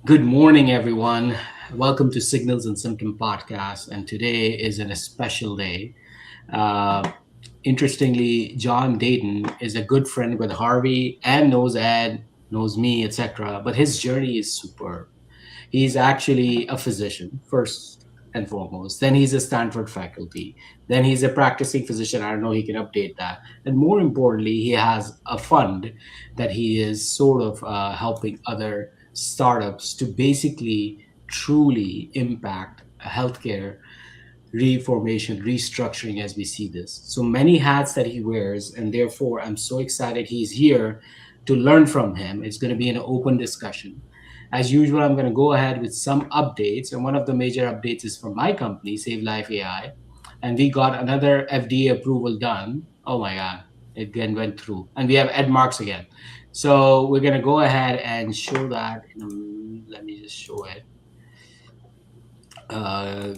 Good morning, everyone. Welcome to Signals and Symptom Podcast. And today is a special day. Uh, Interestingly, John Dayton is a good friend with Harvey and knows Ed, knows me, etc. But his journey is superb. He's actually a physician, first and foremost. Then he's a Stanford faculty. Then he's a practicing physician. I don't know, he can update that. And more importantly, he has a fund that he is sort of helping other startups to basically truly impact healthcare reformation, restructuring as we see this. So many hats that he wears, and therefore I'm so excited he's here to learn from him. It's going to be an open discussion. As usual, I'm going to go ahead with some updates, and one of the major updates is from my company, Save Life AI, and we got another FDA approval done. Oh my God, it again went through, and we have Ed Marks again. So we're going to go ahead and show that. Let me just show it.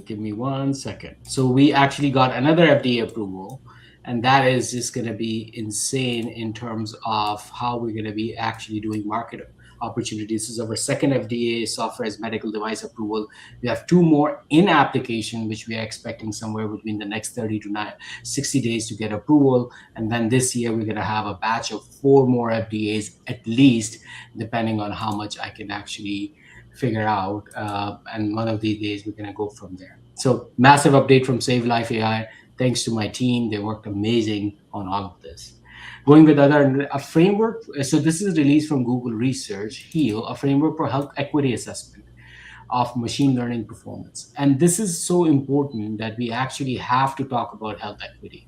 Give me 1 second. So we actually got another FDA approval, and that is just going to be insane in terms of how we're going to be actually doing market opportunities. This is our second FDA software as medical device approval. We have two more in application, which we are expecting somewhere between the next 30 to 60 days to get approval. And then this year, we're going to have a batch of four more FDAs at least, depending on how much I can actually figure out. And one of these days, we're going to go from there. So, massive update from Save Life AI. Thanks to my team, they worked amazing on all of this. Going with a framework. So, this is released from Google Research, HEAL, a framework for health equity assessment of machine learning performance. And this is so important that we actually have to talk about health equity.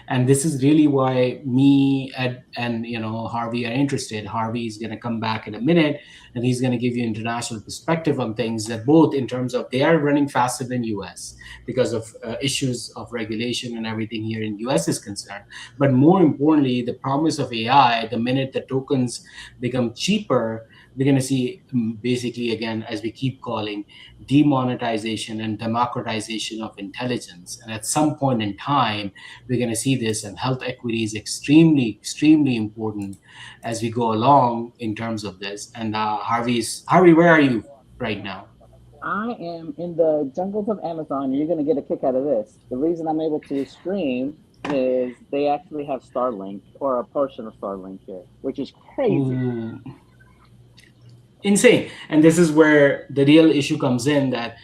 And this is really why me and Harvey are interested. Harvey is going to come back in a minute, and he's going to give you international perspective on things, that both in terms of they are running faster than US because of issues of regulation and everything here in US is concerned. But more importantly, the promise of AI, the minute the tokens become cheaper, we're going to see, basically, again, as we keep calling, demonetization and democratization of intelligence. And at some point in time, we're going to see this, and health equity is extremely, extremely important as we go along in terms of this. And Harvey, where are you right now? I am in the jungles of Amazon, and you're going to get a kick out of this. The reason I'm able to stream is they actually have Starlink or a portion of Starlink here, which is crazy. Ooh, insane. And this is where the real issue comes in, that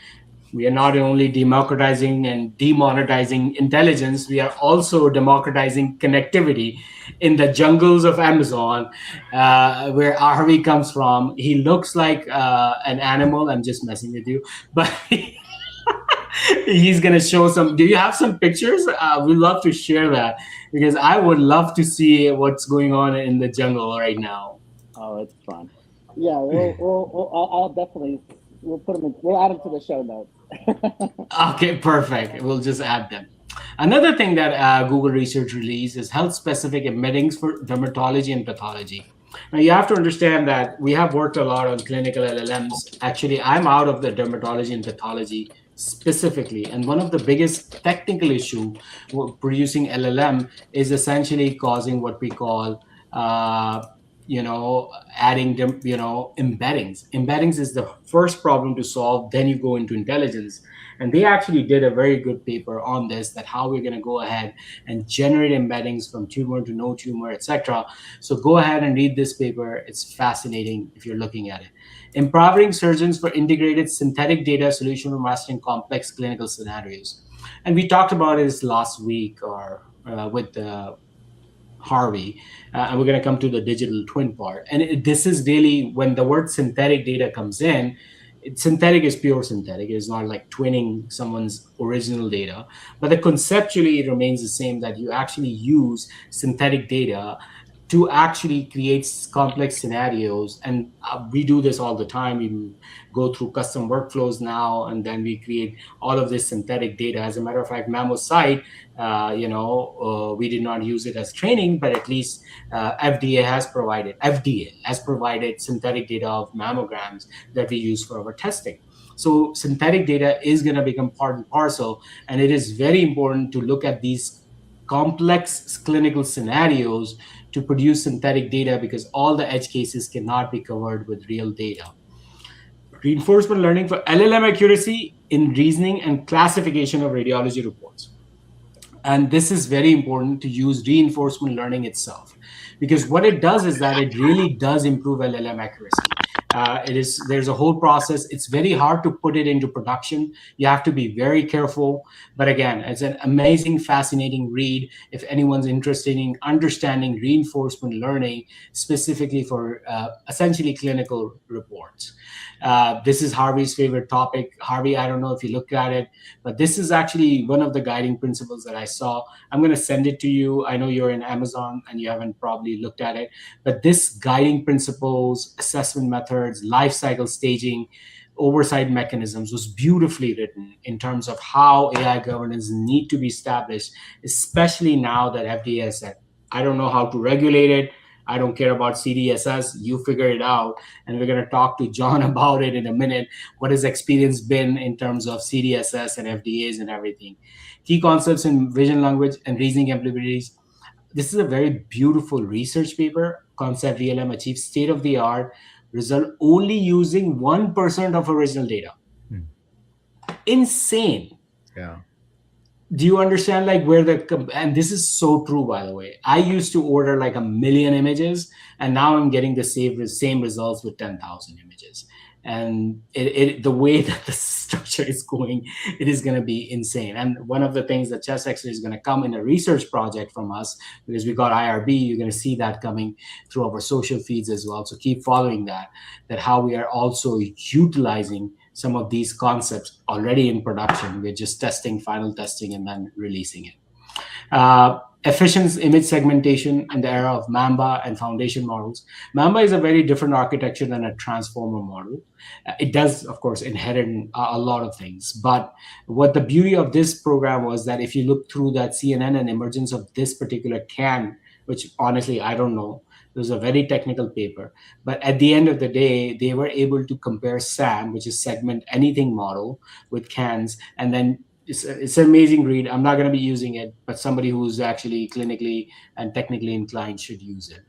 we are not only democratizing and demonetizing intelligence, we are also democratizing connectivity in the jungles of Amazon, where Harvey comes from. He looks like an animal. I'm just messing with you, but he's gonna show some. Do you have some pictures? We'd love to share that, because I would love to see what's going on in the jungle right now. Oh, it's fun. Yeah, I'll definitely we'll put them in, we'll add them to the show notes. Okay, perfect. We'll just add them. Another thing that Google Research released is health specific embeddings for dermatology and pathology. Now, you have to understand that we have worked a lot on clinical LLMs. Actually, I'm out of the dermatology and pathology specifically. And one of the biggest technical issue with producing LLM is essentially causing what we call adding them, embeddings. Embeddings is the first problem to solve, then you go into intelligence. And they actually did a very good paper on this, that how we're going to go ahead and generate embeddings from tumor to no tumor, etc. So go ahead and read this paper. It's fascinating if you're looking at it. Empowering surgeons for integrated synthetic data solution for mastering complex clinical scenarios. And we talked about this last week, or with Harvey, and we're going to come to the digital twin part. And this is really when the word synthetic data comes in. Synthetic is pure synthetic. It's not like twinning someone's original data, but the conceptually it remains the same, that you actually use synthetic data to actually create complex scenarios. And we do this all the time. We go through custom workflows now, and then we create all of this synthetic data. As a matter of fact, Mammoth site, we did not use it as training, but at least FDA has provided synthetic data of mammograms that we use for our testing. So synthetic data is going to become part and parcel, and it is very important to look at these complex clinical scenarios to produce synthetic data, because all the edge cases cannot be covered with real data. Reinforcement learning for LLM accuracy in reasoning and classification of radiology reports. And this is very important to use reinforcement learning itself, because what it does is that it really does improve LLM accuracy. There's a whole process. It's very hard to put it into production. You have to be very careful. But again, it's an amazing, fascinating read if anyone's interested in understanding reinforcement learning specifically for essentially clinical reports. This is Harvey's favorite topic. Harvey, I don't know if you looked at it, but this is actually one of the guiding principles that I saw. I'm going to send it to you. I know you're in Amazon and you haven't probably looked at it, but this guiding principles, assessment methods, life cycle staging, oversight mechanisms was beautifully written in terms of how AI governance need to be established, especially now that FDA has said, I don't know how to regulate it. I don't care about CDSS. You figure it out. And we're going to talk to John about it in a minute. What his experience been in terms of CDSS and FDAs and everything. Key concepts in vision language and reasoning abilities. This is a very beautiful research paper. Concept VLM achieves state of the art result only using 1% of original data. Hmm. Insane. Yeah. Do you understand like where and this is so true, by the way. I used to order like 1 million images, and now I'm getting the same results with 10,000 images. And the way that the structure is going, it is going to be insane. And one of the things that chest x-ray is going to come in a research project from us, because we got IRB, you're going to see that coming through our social feeds as well. So keep following that how we are also utilizing some of these concepts already in production. We're just testing, final testing, and then releasing it. Efficient image segmentation in the era of Mamba and foundation models. Mamba is a very different architecture than a transformer model. It does, of course, inherit a lot of things. But what the beauty of this program was that if you look through that CNN and emergence of this particular CAN, which honestly, I don't know, it was a very technical paper. But at the end of the day, they were able to compare SAM, which is segment anything model, with CANs, and then it's an amazing read. I'm not going to be using it, but somebody who's actually clinically and technically inclined should use it.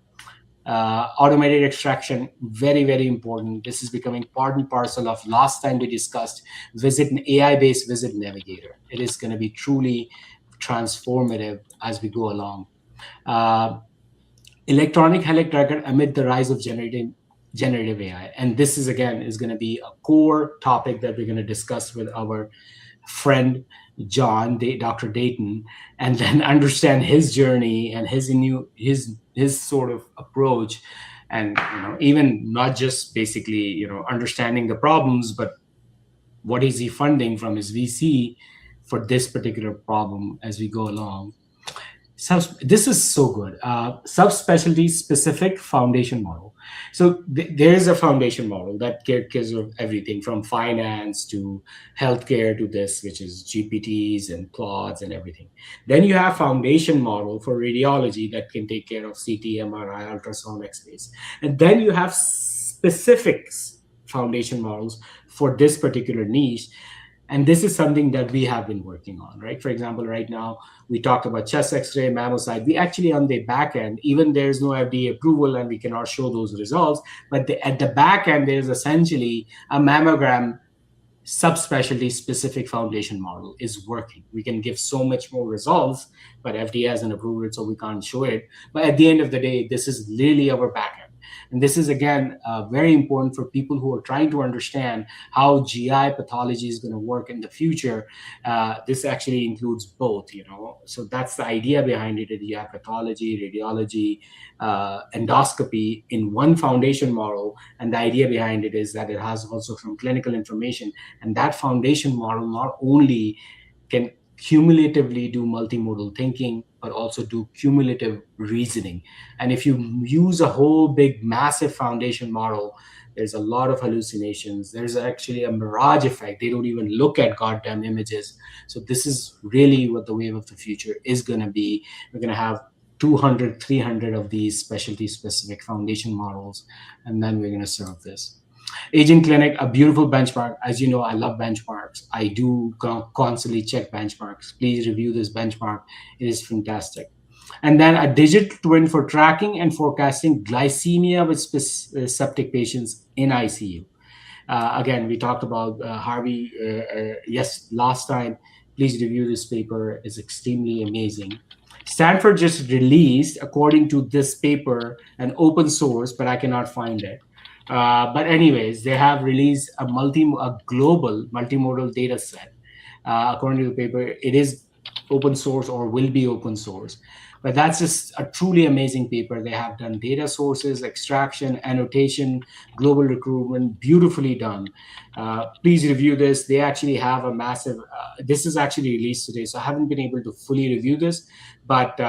Automated extraction, very, very important. This is becoming part and parcel of last time we discussed visit an AI-based visit navigator. It is going to be truly transformative as we go along. Electronic health record amid the rise of generative AI. And this is, again, is going to be a core topic that we're going to discuss with our friend John, Dr. Dayton, and then understand his journey and his sort of approach, and even not just basically understanding the problems, but what is he funding from his VC for this particular problem as we go along. This is so good. Subspecialty specific foundation model. So there is a foundation model that cares of everything from finance to healthcare to this, which is GPTs and plots and everything. Then you have foundation model for radiology that can take care of CT, MRI, ultrasound, X-rays. And then you have specifics foundation models for this particular niche. And this is something that we have been working on, right? For example, right now, we talked about chest x-ray, mammocyte. We actually, on the back end, even there's no FDA approval and we cannot show those results, but at the back end, there's essentially a mammogram subspecialty specific foundation model is working. We can give so much more results, but FDA hasn't approved it, so we can't show it. But at the end of the day, this is literally our back end. And this is, again, very important for people who are trying to understand how GI pathology is going to work in the future. This actually includes both, So that's the idea behind it. You have pathology, radiology, endoscopy in one foundation model. And the idea behind it is that it has also some clinical information. And that foundation model not only can cumulatively do multimodal thinking, but also do cumulative reasoning. And if you use a whole big, massive foundation model, there's a lot of hallucinations. There's actually a mirage effect. They don't even look at goddamn images. So this is really what the wave of the future is going to be. We're going to have 200, 300 of these specialty specific foundation models, and then we're going to serve this. Agent Clinic, a beautiful benchmark. As you know, I love benchmarks. I do constantly check benchmarks. Please review this benchmark. It is fantastic. And then a digital twin for tracking and forecasting glycemia with septic patients in ICU. Again, we talked about Harvey, yes, last time. Please review this paper. It's extremely amazing. Stanford just released, according to this paper, an open source, but I cannot find it. But anyways, they have released a global multimodal data set. According to the paper, it is open source or will be open source. But that's just a truly amazing paper. They have done data sources, extraction, annotation, global recruitment, beautifully done. Please review this. They actually have a massive. This is actually released today, so I haven't been able to fully review this. But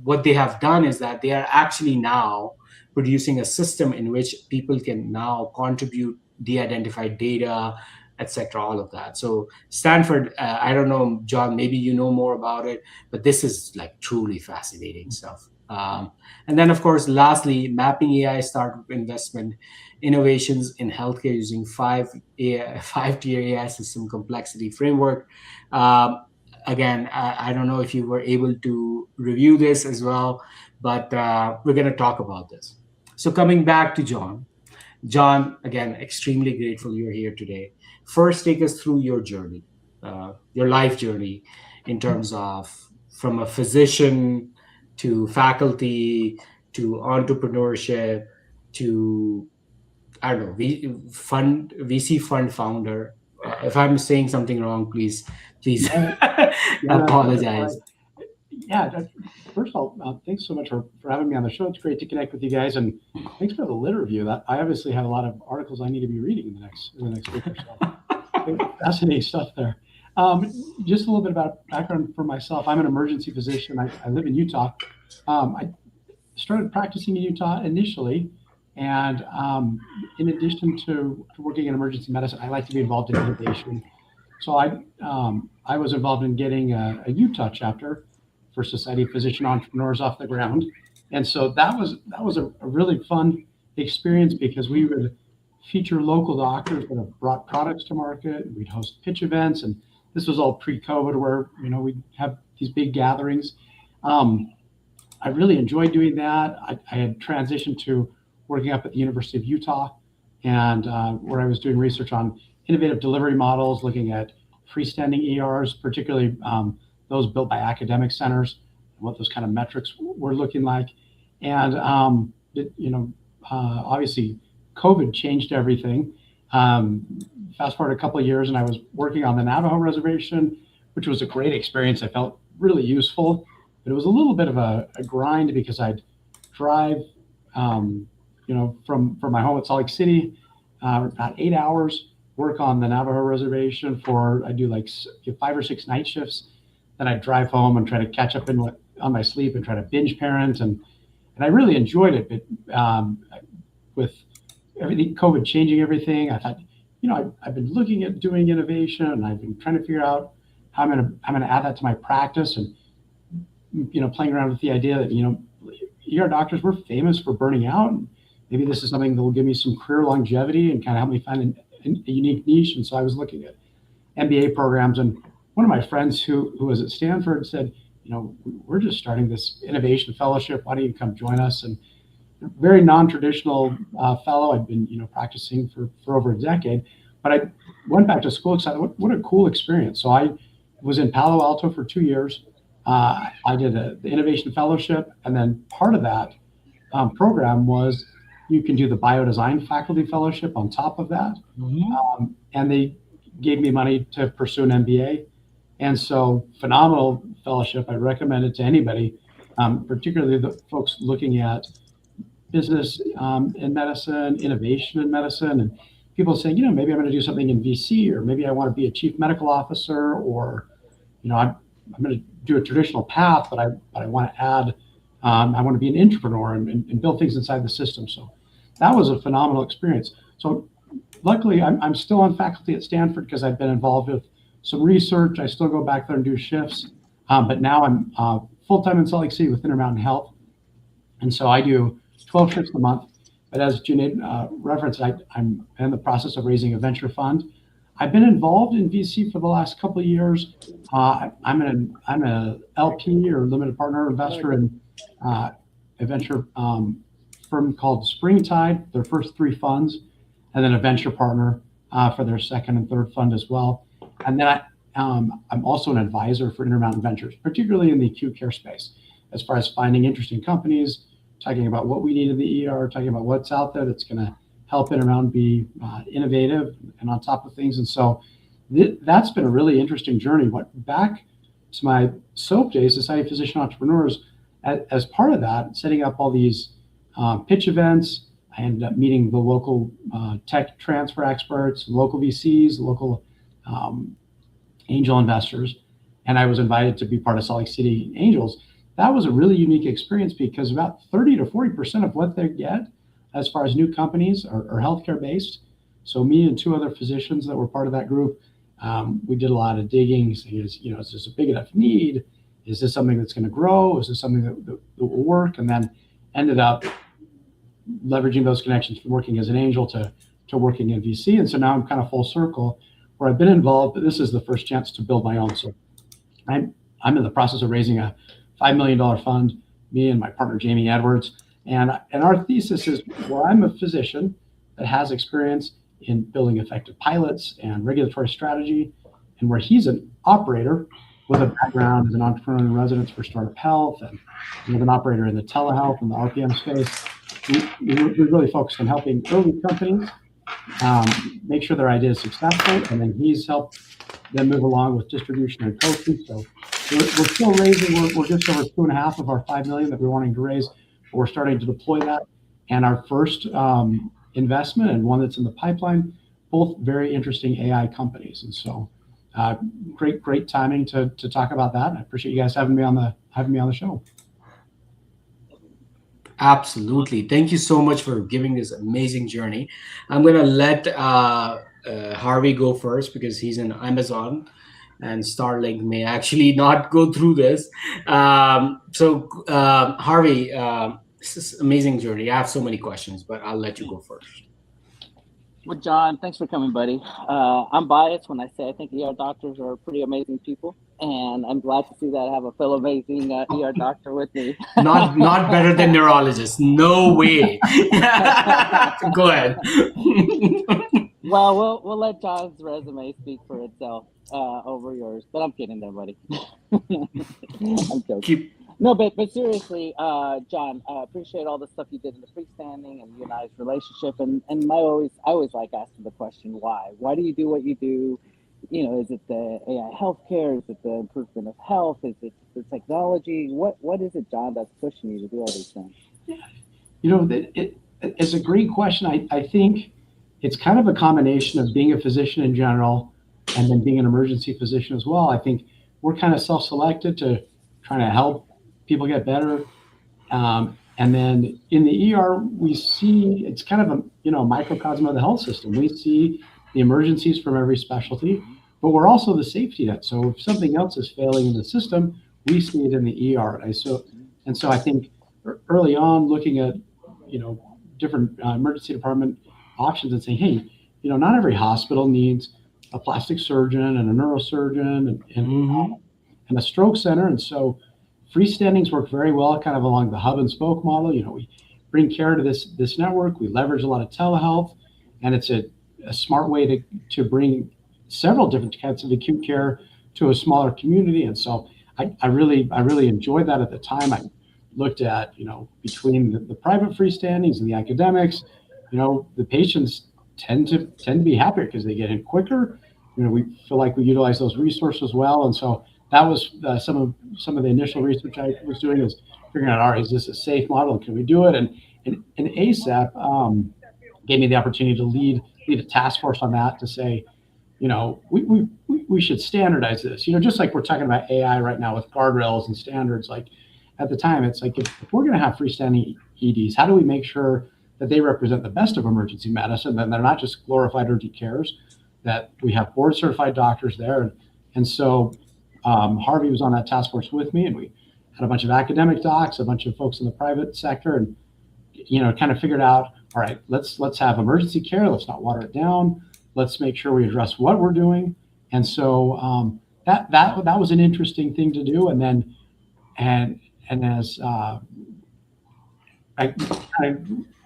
what they have done is that they are actually now producing a system in which people can now contribute de-identified data, etc. All of that. So Stanford, I don't know, John. Maybe you know more about it, but this is like truly fascinating stuff. And then, of course, lastly, mapping AI startup investment innovations in healthcare using five-tier AI system complexity framework. Um, Again, I don't know if you were able to review this as well, but we're going to talk about this. So coming back to John. John, again, extremely grateful you're here today. First, take us through your journey, your life journey, in terms of from a physician to faculty to entrepreneurship to, I don't know, VC fund founder. If I'm saying something wrong, please No, yeah, no, that's all apologize. right. Yeah, first of all, thanks so much for having me on the show. It's great to connect with you guys, and thanks for the lit review. That I obviously have a lot of articles I need to be reading in the next week or so. Fascinating stuff there. Just a little bit about background for myself. I'm an emergency physician. I live in Utah. I started practicing in Utah initially, and in addition to working in emergency medicine, I like to be involved in innovation. So I was involved in getting a Utah chapter for Society of Physician Entrepreneurs off the ground, and so that was a really fun experience because we would feature local doctors that have brought products to market. We'd host pitch events, and this was all pre-COVID, where we'd have these big gatherings. Um, I really enjoyed doing that. I had transitioned to working up at the University of Utah, and where I was doing research on innovative delivery models, looking at freestanding ERs, particularly those built by academic centers, and what those kind of metrics were looking like. And obviously, COVID changed everything. Um, Fast forward a couple of years, and I was working on the Navajo reservation, which was a great experience. I felt really useful, but it was a little bit of a grind because I'd drive, from my home at Salt Lake City, about 8 hours, work on the Navajo reservation I do like 5 or 6 night shifts. Then I'd drive home and try to catch up on my sleep and try to binge parent, and I really enjoyed it. But with everything, COVID changing everything, I thought, I've been looking at doing innovation, and I've been trying to figure out how I'm gonna add that to my practice, and playing around with the idea that ER doctors, we're famous for burning out, and maybe this is something that will give me some career longevity and kind of help me find a unique niche. And so I was looking at MBA programs, and one of my friends who was at Stanford said, we're just starting this innovation fellowship. Why don't you come join us? And very non-traditional fellow. I'd been practicing for over a decade, but I went back to school excited. What a cool experience! So I was in Palo Alto for 2 years. I did the innovation fellowship, and then part of that program was you can do the biodesign faculty fellowship on top of that, Mhm. and they gave me money to pursue an MBA. And so, phenomenal fellowship. I recommend it to anybody, particularly the folks looking at business in medicine, innovation in medicine, and people saying, maybe I'm going to do something in VC, or maybe I want to be a chief medical officer, or I'm going to do a traditional path, but I want to add, I want to be an entrepreneur and build things inside the system. So that was a phenomenal experience. So luckily, I'm still on faculty at Stanford because I've been involved with some research. I still go back there and do shifts, but now I'm full time in Salt Lake City with Intermountain Health, and so I do 12 shifts a month. But as Junaid referenced, I'm in the process of raising a venture fund. I've been involved in VC for the last couple of years. I'm a LP, or limited partner investor, in a venture firm called Springtide. Their first 3 funds and then a venture partner for their second and third fund as well. And then I'm also an advisor for Intermountain Ventures, particularly in the acute care space, as far as finding interesting companies, talking about what we need in the ER, talking about what's out there that's going to help Intermountain be innovative and on top of things. And so that's been a really interesting journey. Back to my SOAP days, Society of Physician Entrepreneurs, as part of that, setting up all these pitch events. I ended up meeting the local tech transfer experts, local VCs, local angel investors, and I was invited to be part of Salt Lake City Angels. That was a really unique experience because about 30 to 40% of what they get as far as new companies are healthcare based. So me and two other physicians that were part of that group, we did a lot of digging, saying, is this a big enough need? Is this something that's going to grow? Is this something that will work? And then ended up leveraging those connections from working as an angel to working in VC. And so now I'm kind of full circle where I've been involved, but this is the first chance to build my own. So I'm in the process of raising a $5 million fund, me and my partner, Jamie Edwards. And our thesis is, well, I'm a physician that has experience in building effective pilots and regulatory strategy, and where he's an operator with a background as an entrepreneur in residence for Startup Health and with an operator in the telehealth and the RPM space. We really focused on helping early companies make sure their idea is successful, and then he's helped them move along with distribution and coaching. So we're still raising. We're just over 2.5 of our 5 million that we're wanting to raise. But we're starting to deploy that, and our first investment and one that's in the pipeline, both very interesting AI companies. And so great timing to talk about that. I appreciate you guys having me on the show. Absolutely. Thank you so much for giving this amazing journey. I'm going to let Harvey go first because he's in Amazon and Starlink may actually not go through this. Harvey, this is an amazing journey. I have so many questions, but I'll let you go first. Well, John, thanks for coming, buddy. I'm biased when I say I think ER doctors are pretty amazing people, and I'm glad to see that I have a fellow amazing ER doctor with me. Not better than neurologists. No way. Go ahead. Well, we'll let John's resume speak for itself over yours, but I'm kidding there, buddy. I'm joking. No, but seriously, John, I appreciate all the stuff you did in the freestanding and you and I's relationship. And I always like asking the question, why? Why do you do what you do? Is it the AI healthcare? Is it the improvement of health? Is it the technology? What is it, John, that's pushing you to do all these things? Yeah. It's a great question. I think it's kind of a combination of being a physician in general and then being an emergency physician as well. I think we're kind of self-selected to trying to help people get better. And then in the ER, we see it's kind of a microcosm of the health system. We see the emergencies from every specialty, but we're also the safety net. So if something else is failing in the system, we see it in the ER. And so I think early on, looking at different emergency department options and saying, hey, not every hospital needs a plastic surgeon and a neurosurgeon and a stroke center. And so freestandings work very well kind of along the hub and spoke model. We bring care to this network. We leverage a lot of telehealth, and it's a smart way to bring several different kinds of acute care to a smaller community. And so I really enjoyed that at the time. I looked at, between the private freestandings and the academics, the patients tend to be happier because they get in quicker. We feel like we utilize those resources well. And so that was some of the initial research I was doing, is figuring out, all right, is this a safe model? Can we do it? And ASAP gave me the opportunity to lead a task force on that, to say, we should standardize this. Just like we're talking about AI right now with guardrails and standards. Like at the time, it's like if we're going to have freestanding EDs, how do we make sure that they represent the best of emergency medicine, and they're not just glorified urgent cares, that we have board certified doctors there. And so Harvey was on that task force with me, and we had a bunch of academic docs, a bunch of folks in the private sector, and kind of figured out, all right, let's have emergency care. Let's not water it down. Let's make sure we address what we're doing. And so that was an interesting thing to do. And then as I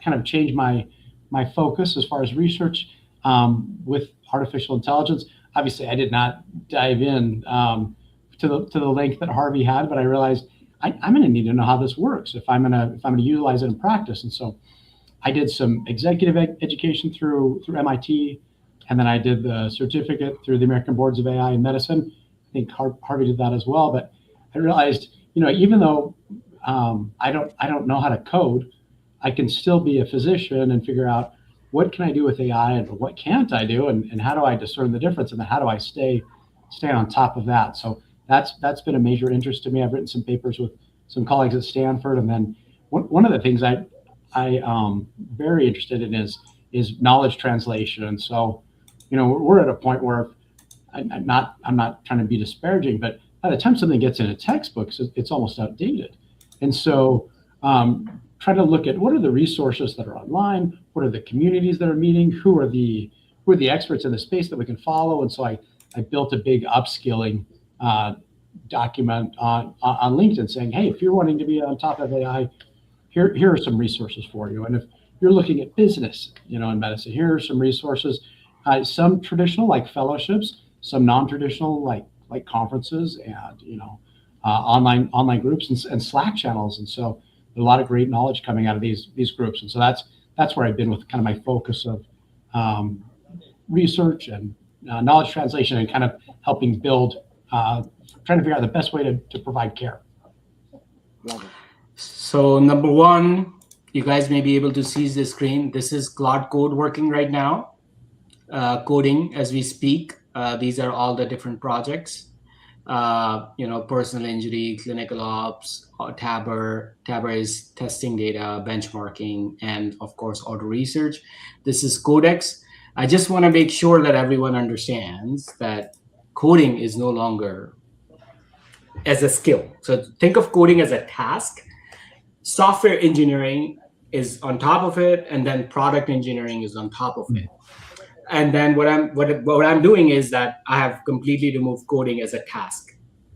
kind of changed my my focus as far as research with artificial intelligence. Obviously, I did not dive in to the length that Harvey had, but I realized I'm going to need to know how this works if I'm going to utilize it in practice. And so I did some executive education through MIT, and then I did the certificate through the American Boards of AI in Medicine. I think Harvey did that as well. But I realized, even though I don't know how to code, I can still be a physician and figure out what can I do with AI and what can't I do, and how do I discern the difference, and then how do I stay on top of that. So that's been a major interest to me. I've written some papers with some colleagues at Stanford, and then one of the things I very interested in is knowledge translation. And so, we're at a point where I'm not trying to be disparaging, but by the time something gets into textbooks, it's almost outdated. And so, trying to look at what are the resources that are online, what are the communities that are meeting, who are the experts in the space that we can follow. And so I built a big upskilling document on LinkedIn saying, hey, if you're wanting to be on top of AI, here are some resources for you. And if you're looking at business, in medicine, here are some resources. Some traditional like fellowships, some non-traditional like conferences, and online groups and Slack channels. And so a lot of great knowledge coming out of these groups. And so that's where I've been with kind of my focus of research and knowledge translation, and kind of helping build, trying to figure out the best way to provide care. Love it. So number one, you guys may be able to see the screen. This is Claude Code working right now, coding as we speak. These are all the different projects. Personal injury, clinical ops, Tabber. Tabber is testing data, benchmarking, and of course, auto research. This is Codex. I just want to make sure that everyone understands that coding is no longer as a skill. So think of coding as a task. Software engineering is on top of it, and then product engineering is on top of it. And then what I'm doing is that I have completely removed coding as a task.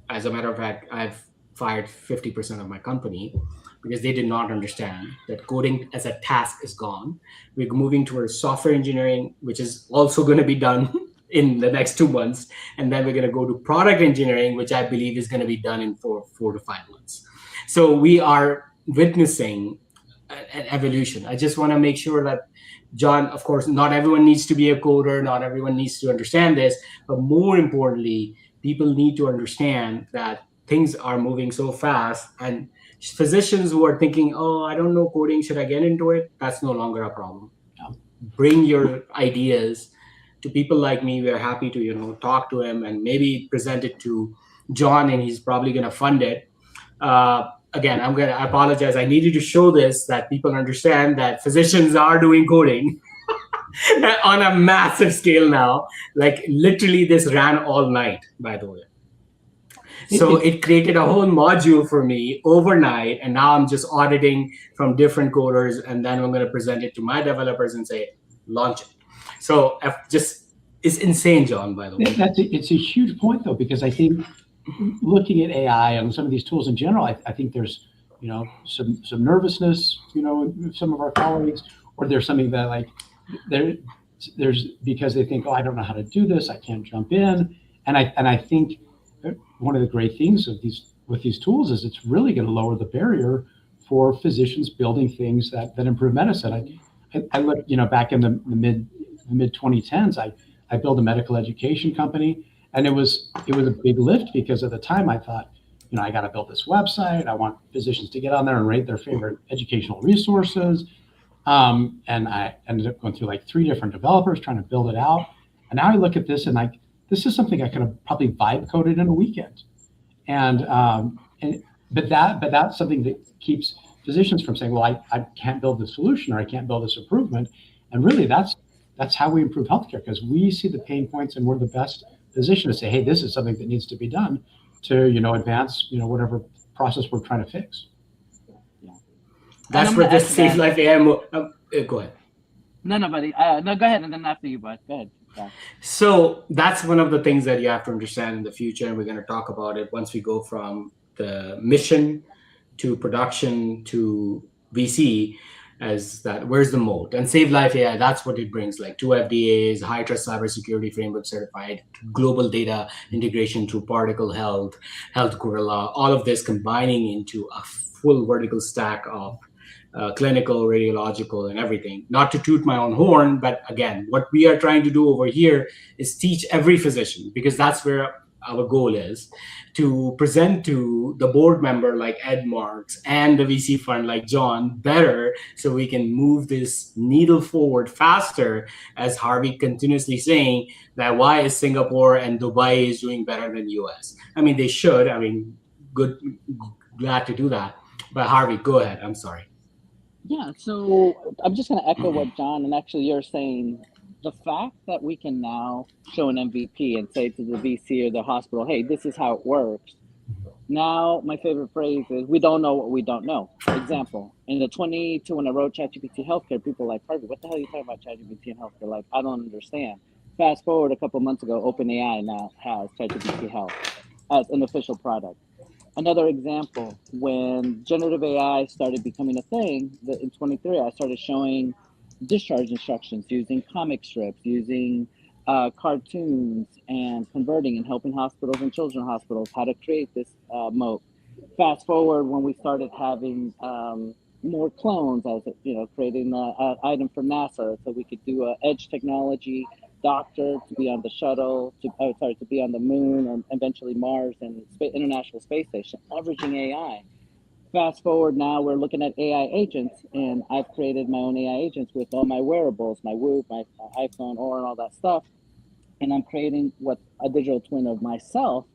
As a matter of fact, I've fired 50% of my company because they did not understand that coding as a task is gone. We're moving towards software engineering, which is also going to be done in the next 2 months. And then we're going to go to product engineering, which I believe is going to be done in 4 to 5 months. So we are witnessing an evolution. I just want to make sure that, John, of course, not everyone needs to be a coder, not everyone needs to understand this, but more importantly, people need to understand that things are moving so fast, and physicians who are thinking, oh, I don't know coding, should I get into it? That's no longer a problem. Bring your ideas to people like me. We're happy to, talk to him and maybe present it to John, and he's probably going to fund it. Again, I apologize. I needed to show this, that people understand that physicians are doing coding on a massive scale now. Like literally this ran all night, by the way. So it created a whole module for me overnight. And now I'm just auditing from different coders. And then I'm going to present it to my developers and say, launch it. So it's insane, John, by the way. It's a huge point, though, because I think looking at AI and some of these tools in general, I think there's, some nervousness, with some of our colleagues, or there's something that there's because they think, oh, I don't know how to do this, I can't jump in. And I think one of the great things with these tools is it's really going to lower the barrier for physicians building things that improve medicine. I look, back in the mid 2010s, I built a medical education company. And it was a big lift because at the time I thought, I got to build this website. I want physicians to get on there and rate their favorite educational resources. And I ended up going through like 3 different developers trying to build it out. And now I look at this and this is something I could have probably vibe coded in a weekend. But that's something that keeps physicians from saying, well, I can't build this solution, or I can't build this improvement. And really that's how we improve healthcare, because we see the pain points and we're the best position to say, hey, this is something that needs to be done to, advance, whatever process we're trying to fix. Yeah. That's where this Save Life AI. Go ahead. No, buddy. No, go ahead, and then after you, bud. Go ahead. Yeah. So that's one of the things that you have to understand in the future, and we're going to talk about it once we go from the mission to production to VC. as that. Where's the moat? And Save Life AI, that's what it brings, like 2 FDAs, high trust cybersecurity framework certified, global data integration through particle health, health gorilla, all of this combining into a full vertical stack of clinical, radiological, and everything. Not to toot my own horn, but again, what we are trying to do over here is teach every physician, because that's where our goal is, to present to the board member like Ed Marks and the VC fund like John better, so we can move this needle forward faster, as Harvey continuously saying that why is Singapore and Dubai is doing better than US. I mean, they should. I mean, good, glad to do that. But Harvey, go ahead. I'm sorry. Yeah, so I'm just going to echo what John and actually you're saying. The fact that we can now show an MVP and say to the VC or the hospital, hey, this is how it works. Now, my favorite phrase is, we don't know what we don't know. Example, in the 22 when I wrote ChatGPT Healthcare, people were like, Harvey, what the hell are you talking about ChatGPT and Healthcare? Like, I don't understand. Fast forward a couple months ago, OpenAI now has ChatGPT Health as an official product. Another example, when generative AI started becoming a thing, in 23, I started showing discharge instructions using comic strips, using cartoons, and converting and helping hospitals and children's hospitals how to create this moat. Fast forward when we started having more clones, as creating an item for NASA, so we could do a edge technology doctor to be on the shuttle, to be on the moon, and eventually Mars and International Space Station, leveraging AI. Fast forward now, we're looking at AI agents, and I've created my own AI agents with all my wearables, my Whoop, my iPhone, Aura, and all that stuff. And I'm creating a digital twin of myself,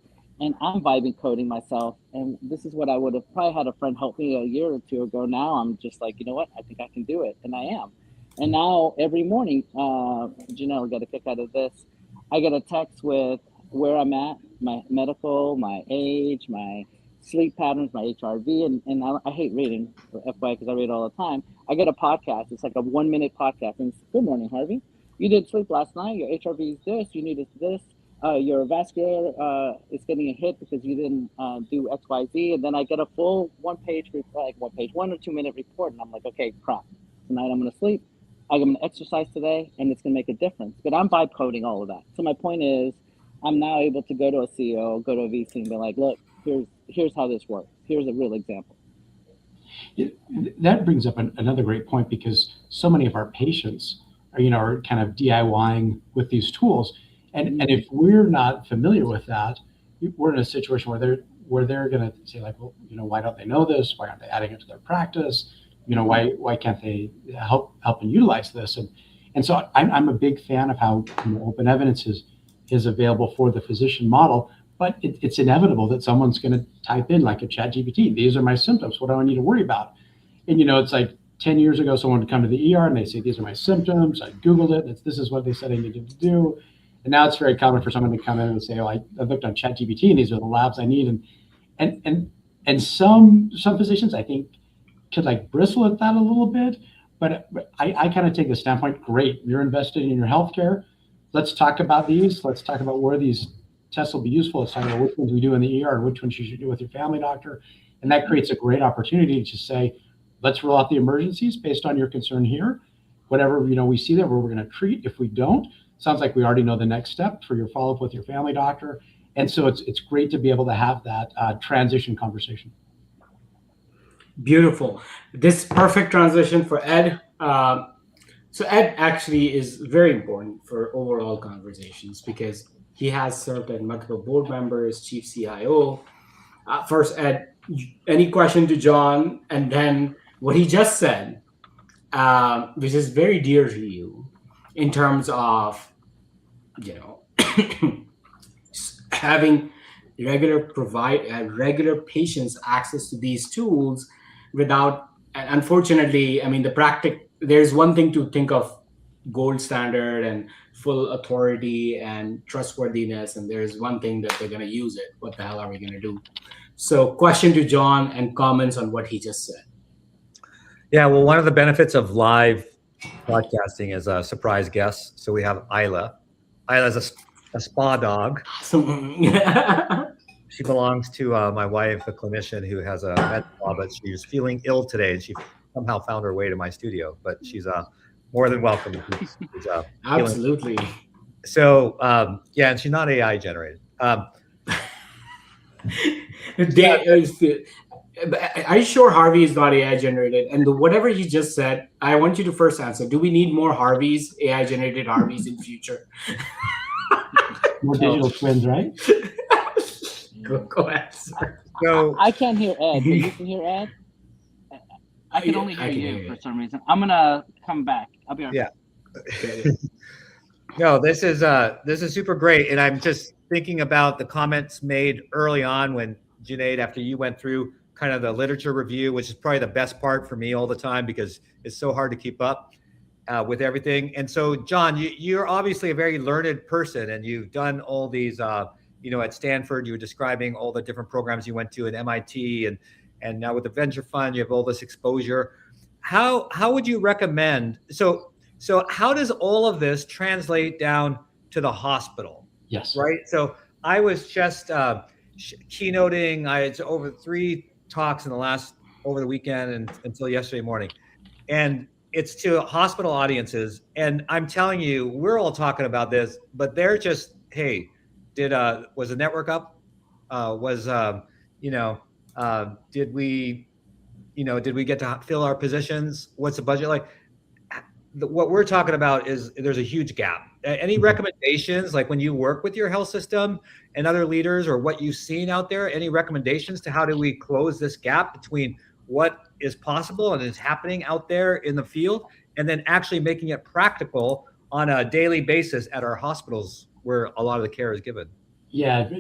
and I'm vibing coding myself. And this is what I would have probably had a friend help me a year or two ago. Now I'm just like, you know what? I think I can do it, and I am. And now every morning, Janelle got a kick out of this. I get a text with where I'm at, my medical, my age, my sleep patterns, my HRV, and I hate reading, FYI, because I read all the time. I get a podcast. It's like a 1 minute podcast, and it's, good morning, Harvey. You did sleep last night. Your HRV is this. You needed this. Your vascular is getting a hit because you didn't do X, Y, Z. And then I get a full 1 page, 1 or 2 minute report, and I'm like, okay, crap. Tonight I'm going to sleep. I'm going to exercise today, and it's going to make a difference. But I'm vibe coding all of that. So my point is, I'm now able to go to a CEO, go to a VC, and be like, look, here's how this works. Here's a real example. That brings up another great point, because so many of our patients are kind of DIYing with these tools, and if we're not familiar with that, we're in a situation where they're going to say like, well, why don't they know this? Why aren't they adding it to their practice? Why can't they help and utilize this? And so I'm a big fan of how open evidence is available for the physician model, but it's inevitable that someone's going to type in like a ChatGPT, these are my symptoms, what do I need to worry about? And it's like 10 years ago, someone would come to the ER and they say, these are my symptoms, I Googled it, this is what they said I needed to do. And now it's very common for someone to come in and say, oh, I looked on ChatGPT and these are the labs I need. And some physicians, I think, could like bristle at that a little bit, but I kind of take the standpoint, great, you're invested in your healthcare. Let's talk about these. Let's talk about where these tests will be useful. Let's talk about which ones we do in the ER and which ones you should do with your family doctor. And that creates a great opportunity to say, let's roll out the emergencies based on your concern here. Whatever we see there, where we're going to treat. If we don't, sounds like we already know the next step for your follow-up with your family doctor. And so it's great to be able to have that transition conversation. Beautiful. This perfect transition for Ed. So Ed actually is very important for overall conversations, because he has served as multiple board members, chief CIO. First, Ed, any question to John, and then what he just said, which is very dear to you, in terms of having regular patients access to these tools without. And unfortunately, I mean, there's one thing to think of gold standard and full authority and trustworthiness, and there's one thing that they're going to use it. What the hell are we going to do? So question to John and comments on what he just said. Yeah, well, one of the benefits of live podcasting is a surprise guest. So we have Isla. Isla's a spa dog. She belongs to my wife, a clinician who has a med spa, but she was feeling ill today, and she somehow found her way to my studio, but she's more than welcome. She's, Absolutely. So yeah, and she's not AI generated. Are you sure Harvey is not AI generated? And whatever you just said, I want you to first answer. Do we need more Harveys, AI generated Harveys in future? More digital twins, right? Go ahead, sir. So I can't hear Ed, but you can hear Ed. I can only hear you for some reason. I'm gonna come back. I'll be right back. Okay. no, this is super great, and I'm just thinking about the comments made early on when Junaid, after you went through kind of the literature review, which is probably the best part for me all the time because it's so hard to keep up with everything. And so, John, you're obviously a very learned person, and you've done all these. At Stanford, you were describing all the different programs you went to at MIT, and now with the venture fund, you have all this exposure. How would you recommend? So how does all of this translate down to the hospital? Yes. Right. So I was just keynoting. I had over 3 talks over the weekend and until yesterday morning, and it's to hospital audiences. And I'm telling you, we're all talking about this, but they're just, hey, was the network up? Did we get to fill our positions? What's the budget like? What we're talking about is there's a huge gap. Any recommendations, like when you work with your health system and other leaders, or what you've seen out there, any recommendations to how do we close this gap between what is possible and is happening out there in the field, and then actually making it practical on a daily basis at our hospitals where a lot of the care is given? Yeah,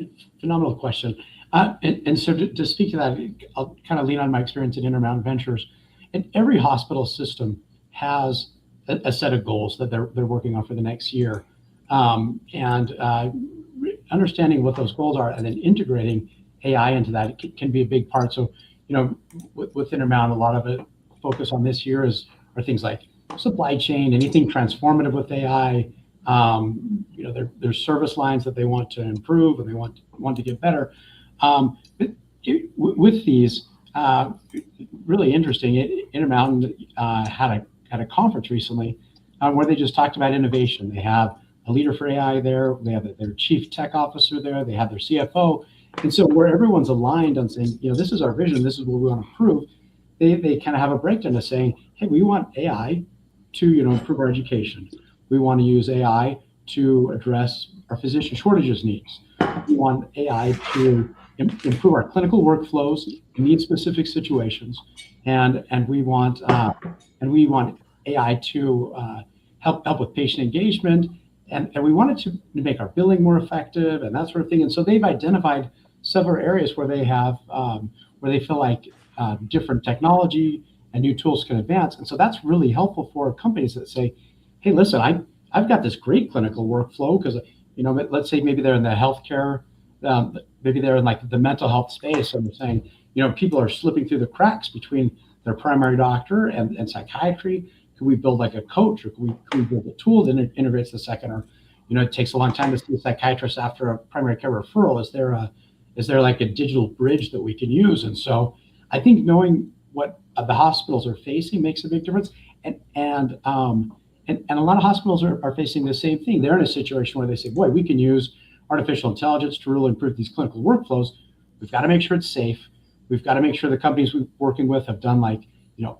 phenomenal question. And so to speak to that, I'll kind of lean on my experience at Intermountain Ventures. And every hospital system has a set of goals that they're working on for the next year. Understanding what those goals are and then integrating AI into that can be a big part. So, with Intermountain, a lot of it focus on this year are things like supply chain, anything transformative with AI. There's service lines that they want to improve and they want to get better. With these, really interesting, Intermountain had a conference recently where they just talked about innovation. They have a leader for AI there. They have their chief tech officer there. They have their CFO. And so where everyone's aligned on saying, this is our vision, this is what we want to improve, they kind of have a breakdown of saying, hey, we want AI to improve our education. We want to use AI to address our physician shortages needs. We want AI to improve our clinical workflows in need-specific situations, and we want AI to help with patient engagement, and we want it to make our billing more effective and that sort of thing. And so they've identified several areas where they have where they feel like different technology and new tools can advance. And so that's really helpful for companies that say, hey, listen, I've got this great clinical workflow because, let's say maybe they're in the healthcare, maybe they're in like the mental health space, and they're saying, people are slipping through the cracks between their primary doctor and psychiatry. Could we build like a coach, or could we build a tool that integrates the second? Or, it takes a long time to see a psychiatrist after a primary care referral. Is there like a digital bridge that we can use? And so I think knowing what the hospitals are facing makes a big difference. And a lot of hospitals are facing the same thing. They're in a situation where they say, boy, we can use artificial intelligence to really improve these clinical workflows. We've got to make sure it's safe. We've got to make sure the companies we're working with have done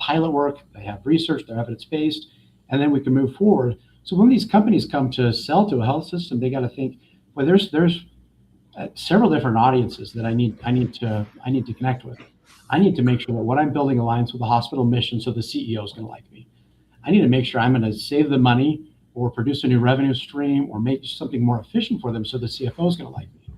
pilot work, they have research, they're evidence-based, and then we can move forward. So when these companies come to sell to a health system, they got to think, well, there's several different audiences that I need to connect with. I need to make sure that what I'm building aligns with the hospital mission, so the CEO is going to like me. I need to make sure I'm going to save the money or produce a new revenue stream or make something more efficient for them, so the CFO is going to like me.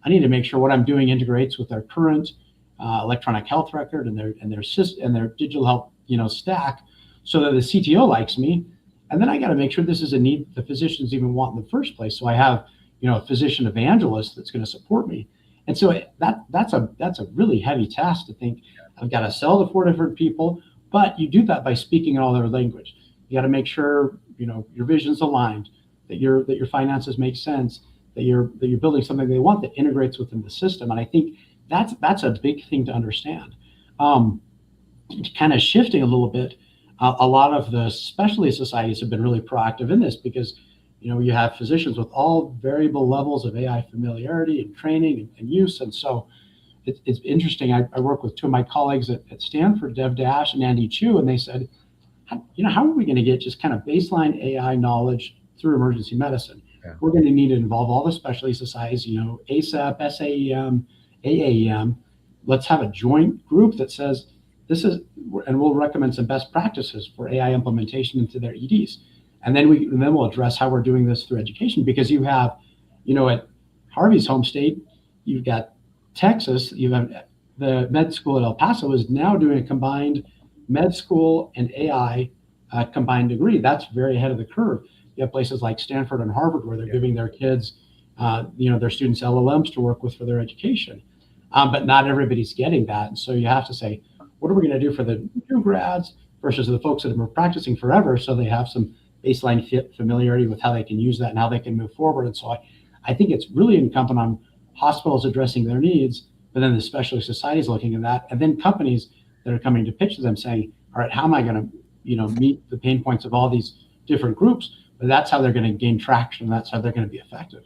I need to make sure what I'm doing integrates with their current electronic health record and their digital health stack, so that the CTO likes me. And then I got to make sure this is a need the physicians even want in the first place. So I have a physician evangelist that's going to support me. And so that's a really heavy task to think I've got to sell to 4 different people. But you do that by speaking in all their language. You got to make sure your vision's aligned, that your finances make sense, that you're building something they want that integrates within the system. And I think that's a big thing to understand. kind of shifting a little bit. A lot of the specialty societies have been really proactive in this because, you have physicians with all variable levels of AI familiarity and training and use. And so it's interesting. I work with two of my colleagues at Stanford, Dev Dash and Andy Chu, and they said, how are we going to get just kind of baseline AI knowledge through emergency medicine? Yeah. We're going to need to involve all the specialty societies, ASAP, SAEM, AAEM. Let's have a joint group that says this is, and we'll recommend some best practices for AI implementation into their EDs. And then we'll address how we're doing this through education, because you have, at Harvey's home state, you've got Texas, you have the med school at El Paso is now doing a combined med school and AI combined degree. That's very ahead of the curve. You have places like Stanford and Harvard where they're giving their kids, their students LLMs to work with for their education. But not everybody's getting that. And so you have to say, what are we going to do for the new grads versus the folks that have been practicing forever, so they have some baseline familiarity with how they can use that and how they can move forward. And so I think it's really incumbent on hospitals addressing their needs, but then the specialty societies looking at that, and then companies that are coming to pitch to them saying, all right, how am I going to meet the pain points of all these different groups? But that's how they're going to gain traction. That's how they're going to be effective.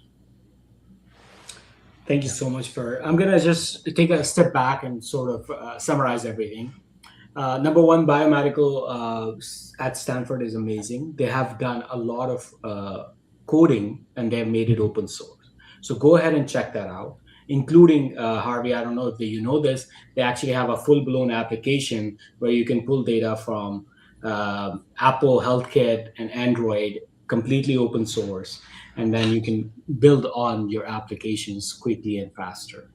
Thank you so much I'm going to just take a step back and sort of summarize everything. Number one, biomedical at Stanford is amazing. They have done a lot of coding and they've made it open source. So go ahead and check that out, including Harvey. I don't know if you know this. They actually have a full-blown application where you can pull data from Apple HealthKit and Android, completely open source, and then you can build on your applications quickly and faster.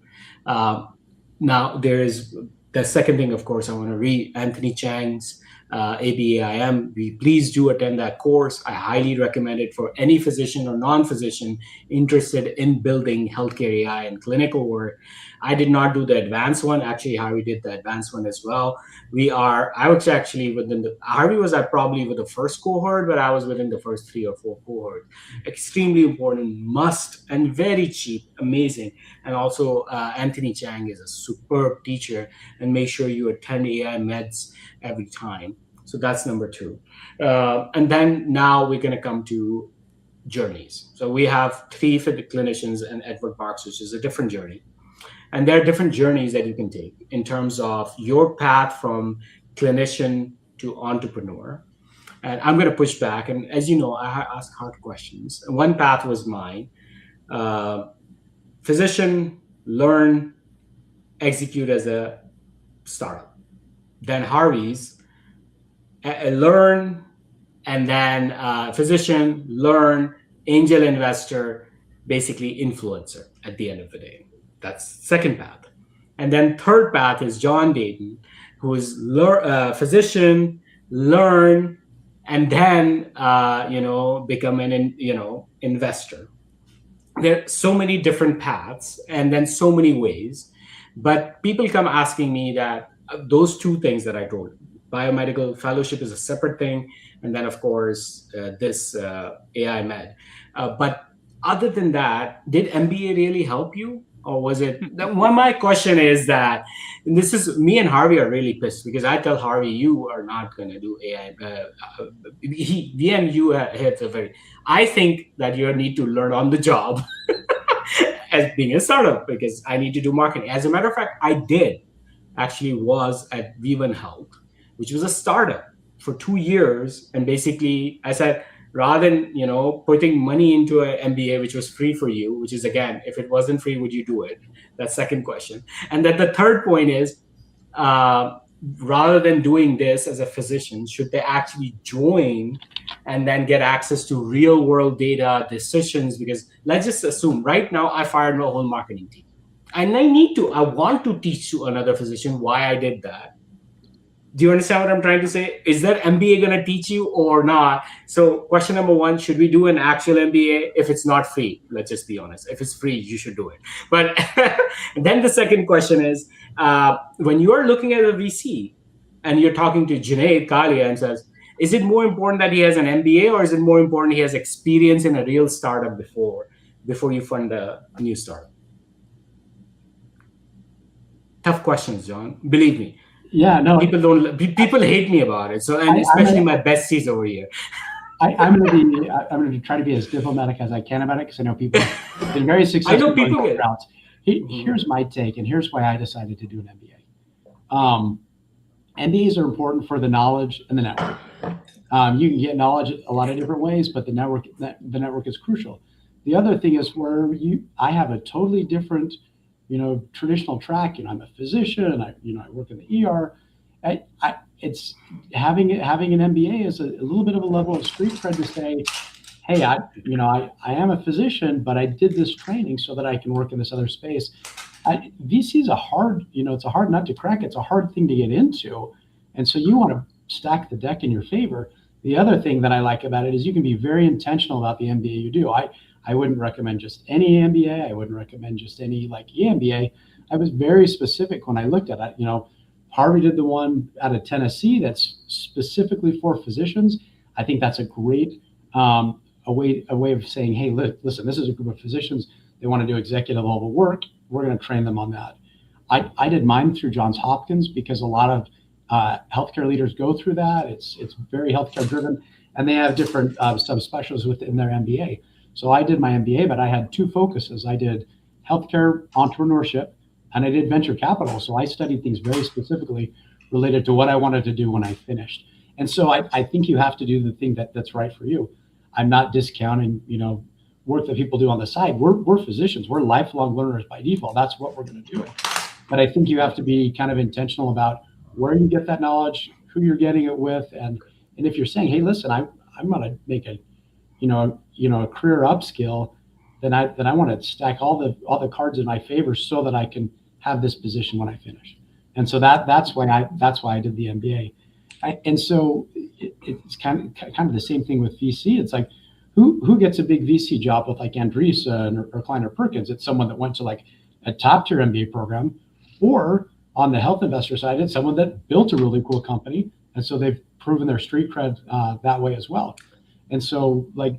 Now, there is the second thing, of course, I want to read Anthony Chang's ABAIM. Please do attend that course. I highly recommend it for any physician or non-physician interested in building healthcare AI and clinical work. I did not do the advanced one. Actually, Harvey did the advanced one as well. I was actually Harvey was probably with the first cohort, but I was within the first 3 or 4 cohorts. Extremely important, must, and very cheap, amazing. And also, Anthony Chang is a superb teacher, and make sure you attend AI Meds every time. So that's number 2. And then now we're going to come to journeys. So we have 3 clinicians and Edward Marks, which is a different journey. And there are different journeys that you can take in terms of your path from clinician to entrepreneur. And I'm going to push back. And as you know, I ask hard questions. And one path was mine. Physician, learn, execute as a startup. Then Harvey's, learn, and then physician, learn, angel investor, basically influencer at the end of the day. That's second path. And then third path is John Dayton, who is physician, learn, and then become an investor. There are so many different paths and then so many ways, but people come asking me that those 2 things that I told, biomedical fellowship is a separate thing, and then of course this AI Med. But other than that, did MBA really help you? Or was it? My question is that, and this is, me and Harvey are really pissed because I tell Harvey, you are not going to do AI. We and you hit a very, I think that you need to learn on the job as being a startup, because I need to do marketing. As a matter of fact, I was at V1 Health, which was a startup for 2 years. And basically I said, rather than putting money into an MBA, which was free for you, which is, again, if it wasn't free, would you do it? That's second question. And then the third point is, rather than doing this as a physician, should they actually join and then get access to real world data decisions? Because let's just assume right now I fired my whole marketing team, and I want to teach to another physician why I did that. Do you understand what I'm trying to say? Is that MBA going to teach you or not? So question number 1, should we do an actual MBA if it's not free? Let's just be honest. If it's free, you should do it. But then the second question is, when you are looking at a VC and you're talking to Junaid Kalia and says, is it more important that he has an MBA, or is it more important he has experience in a real startup before you fund a new startup? Tough questions, John. Believe me. Yeah, no, People hate me about it. So, and especially my besties over here. I'm going to try to be as diplomatic as I can about it because I know people have been very successful going both routes. Here's my take, and here's why I decided to do an MBA. MBAs are important for the knowledge and the network. You can get knowledge a lot of different ways, but the network is crucial. The other thing is I have a totally different, traditional track. I'm a physician. I work in the ER. It's having an MBA is a little bit of a level of street cred to say, hey, I am a physician, but I did this training so that I can work in this other space. VC is it's a hard nut to crack. It's a hard thing to get into. And so you want to stack the deck in your favor. The other thing that I like about it is you can be very intentional about the MBA you do. I wouldn't recommend just any MBA. I wouldn't recommend just any EMBA. I was very specific when I looked at it. Harvey did the one out of Tennessee that's specifically for physicians. I think that's a great a way of saying, hey, listen, this is a group of physicians. They want to do executive level work. We're going to train them on that. I did mine through Johns Hopkins because a lot of healthcare leaders go through that. It's very healthcare driven, and they have different subspecialties within their MBA. So I did my MBA, but I had two focuses. I did healthcare entrepreneurship, and I did venture capital. So I studied things very specifically related to what I wanted to do when I finished. And so I think you have to do the thing that's right for you. I'm not discounting, work that people do on the side. We're physicians. We're lifelong learners by default. That's what we're going to do. But I think you have to be kind of intentional about where you get that knowledge, who you're getting it with, and if you're saying, hey, listen, I'm going to make a career upskill, then I want to stack all the cards in my favor so that I can have this position when I finish. And so that's why I did the MBA. And so it's kind of the same thing with VC. It's like who gets a big VC job with like Andreessen or Kleiner Perkins? It's someone that went to like a top tier MBA program, or on the health investor side, it's someone that built a really cool company, and so they've proven their street cred that way as well. And so, like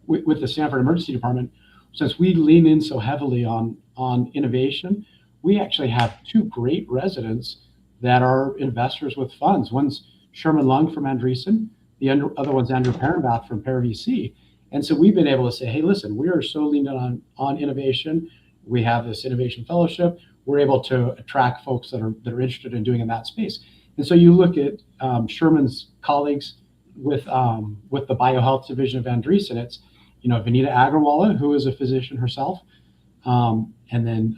with the Stanford Emergency Department, since we lean in so heavily on innovation, we actually have two great residents that are investors with funds. One's Sherman Lung from Andreessen, the other one's Andrew Perenbath from Pear VC. And so we've been able to say, hey, listen, we are so leaned on innovation. We have this innovation fellowship. We're able to attract folks that are interested in doing in that space. And so you look at Sherman's colleagues with the biohealth division of Andreessen. It's Vanita Agrawala, who is a physician herself, and then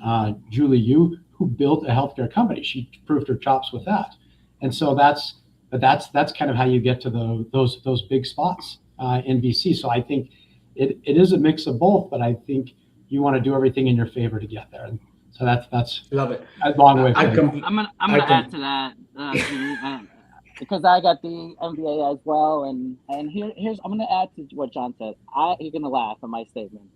Julie Yu, who built a healthcare company. She proved her chops with that. And so that's kind of how you get to those big spots in VC. So I think it is a mix of both, but I think you want to do everything in your favor to get there. And so that's love it. A long way. I'm gonna add to that because I got the MBA as well, and here's I'm gonna add to what John said. You're gonna laugh at my statement.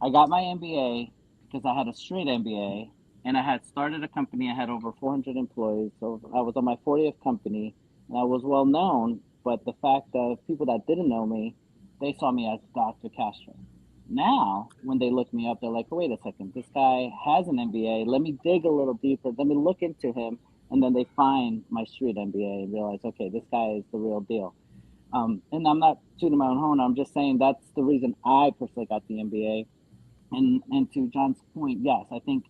I got my MBA because I had a straight MBA, and I had started a company. I had over 400 employees, so I was on my 40th company, and I was well known. But the fact of people that didn't know me, they saw me as Dr. Castro. Now, when they look me up, they're like, oh, wait a second, this guy has an MBA. Let me dig a little deeper. Let me look into him. And then they find my street MBA and realize, okay, this guy is the real deal. And I'm not tooting my own horn. I'm just saying that's the reason I personally got the MBA. And to John's point, yes, I think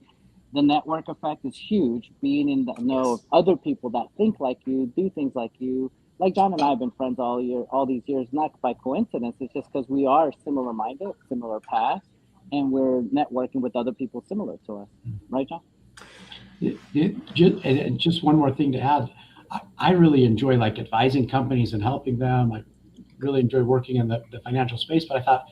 the network effect is huge. Being in the know of other people that think like you, do things like you. Like John and I have been friends all these years, not by coincidence. It's just because we are similar-minded, similar paths, and we're networking with other people similar to us. Right, John? Just one more thing to add. I really enjoy like advising companies and helping them. I really enjoy working in the financial space, but I thought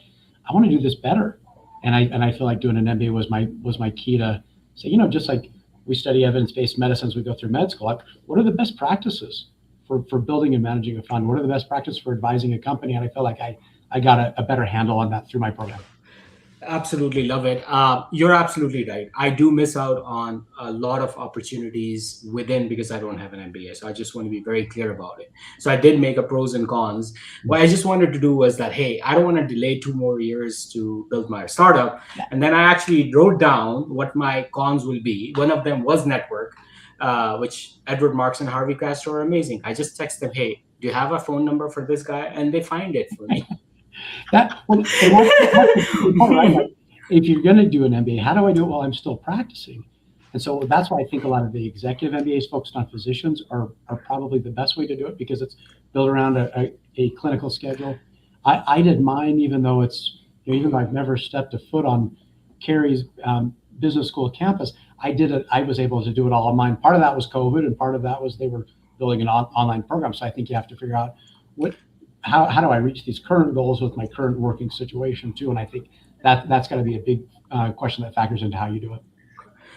I want to do this better, and I feel like doing an MBA was my key to say, just like we study evidence-based medicines, we go through med school. Like, what are the best practices for building and managing a fund? What are the best practices for advising a company? And I feel like I got a better handle on that through my program. Absolutely love it. You're absolutely right. I do miss out on a lot of opportunities within because I don't have an MBA. So I just want to be very clear about it. So I did make a pros and cons. What I just wanted to do was that, hey, I don't want to delay 2 more years to build my startup. And then I actually wrote down what my cons will be. One of them was network. which Edward Marks and Harvey Castro are amazing. I just text them, hey, do you have a phone number for this guy? And they find it for me. That's the point, right? Like, if you're going to do an MBA, how do I do it while I'm still practicing? And so that's why I think a lot of the executive MBAs focused on physicians are probably the best way to do it, because it's built around a clinical schedule. I did mine, even though it's, even though I've never stepped a foot on Carey's business school campus, I did it. I was able to do it all on mine. Part of that was COVID, and part of that was they were building an online program. So I think you have to figure out how do I reach these current goals with my current working situation too. And I think that's got to be a big question that factors into how you do it.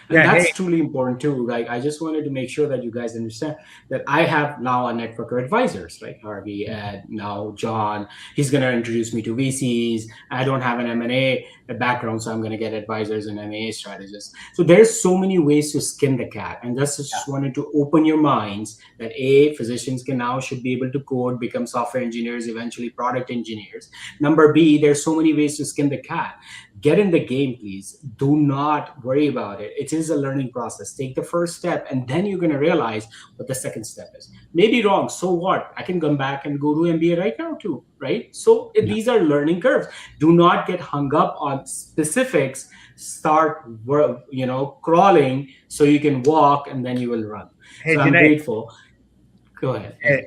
And that's truly important too. Like, I just wanted to make sure that you guys understand that I have now a network of advisors, like Harvey, Ed, now John. He's going to introduce me to VCs. I don't have an M&A background, so I'm going to get advisors and M&A strategists. So there's so many ways to skin the cat. And just wanted to open your minds that physicians should be able to code, become software engineers, eventually product engineers. Number B, there's so many ways to skin the cat. Get in the game, please. Do not worry about it. It is a learning process. Take the first step, and then you're going to realize what the second step is. Maybe wrong. So what? I can come back and go to MBA right now too, right? So these are learning curves. Do not get hung up on specifics. Start, crawling so you can walk, and then you will run. Hey, so I'm grateful. Go ahead. Hey,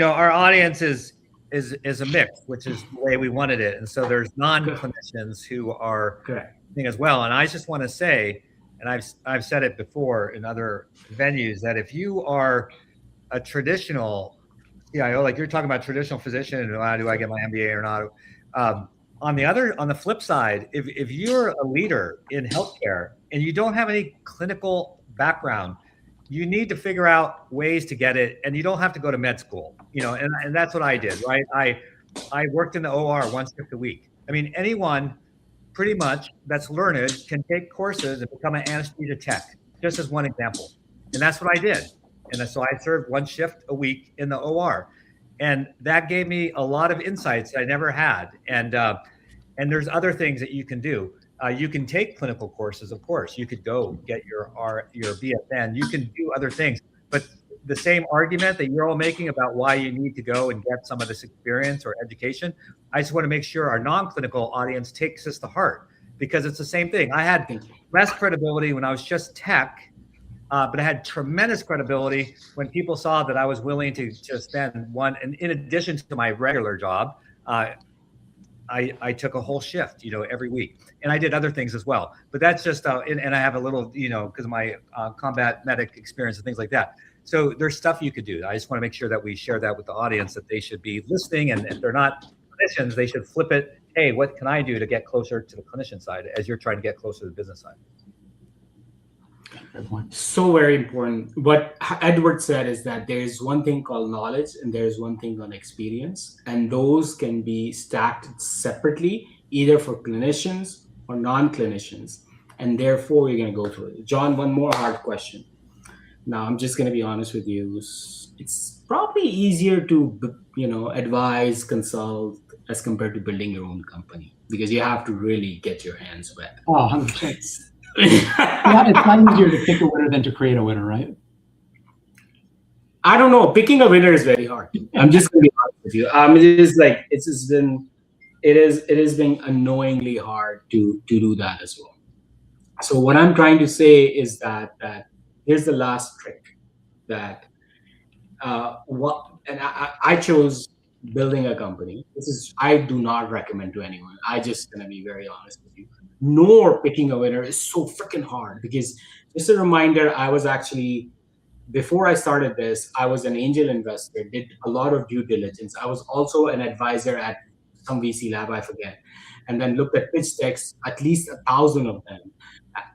our audience is a mix, which is the way we wanted it. And so there's non-clinicians who are thing as well. And I just want to say, and I've said it before in other venues, that if you are a traditional CIO, like you're talking about traditional physician, and do I get my MBA or not? On the flip side, if you're a leader in healthcare and you don't have any clinical background, you need to figure out ways to get it, and you don't have to go to med school, and that's what I did, right? I worked in the OR one shift a week. I mean, anyone pretty much that's learned can take courses and become an anesthesia tech, just as one example. And that's what I did. And so I served one shift a week in the OR. And that gave me a lot of insights I never had. And there's other things that you can do. You can take clinical courses, of course. You could go get your BSN. You can do other things. But the same argument that you're all making about why you need to go and get some of this experience or education, I just want to make sure our non-clinical audience takes this to heart, because it's the same thing. I had less credibility when I was just tech, but I had tremendous credibility when people saw that I was willing to just spend one, and in addition to my regular job, I took a whole shift, every week, and I did other things as well. But that's just, and I have a little, because of my combat medic experience and things like that. So there's stuff you could do. I just want to make sure that we share that with the audience, that they should be listening, and if they're not clinicians, they should flip it. Hey, what can I do to get closer to the clinician side as you're trying to get closer to the business side? So very important. What Edward said is that there is one thing called knowledge, and there is one thing called experience, and those can be stacked separately, either for clinicians or non-clinicians. And therefore, we're going to go through it. John, one more hard question. Now, I'm just going to be honest with you. It's probably easier to, advise, consult, as compared to building your own company, because you have to really get your hands wet. Oh, 100%. It's not easier to pick a winner than to create a winner, right? I don't know. Picking a winner is very hard. I'm just going to be honest with you. It has been annoyingly hard to do that as well. So what I'm trying to say is that here's the last trick that I chose building a company. I do not recommend to anyone. I just going to be very honest with you. Nor picking a winner is so freaking hard, because just a reminder, I was actually, before I started this, I was an angel investor, did a lot of due diligence. I was also an advisor at some VC lab, I forget, and then looked at pitch decks, at least 1,000 of them,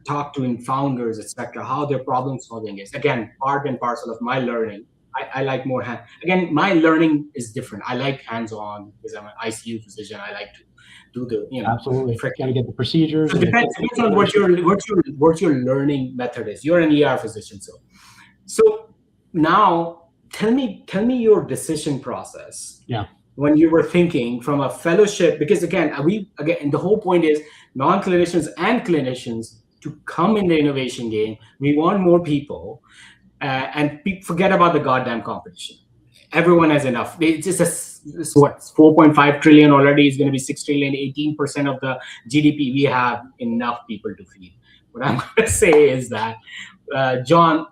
talked to founders, etc., how their problem solving is. Again, part and parcel of my learning. I like more again, my learning is different. I like hands-on, because I'm an ICU physician. I like to do the, absolutely. Got to get the procedures. So depends on what your learning method is. You're an ER physician, so now tell me your decision process. Yeah. When you were thinking from a fellowship, because again, the whole point is non-clinicians and clinicians to come in the innovation game. We want more people, and forget about the goddamn competition. Everyone has enough. It's just it's what 4.5 trillion already is going to be 6 trillion, 18% of the GDP. We have enough people to feed. What I'm going to say is that, John,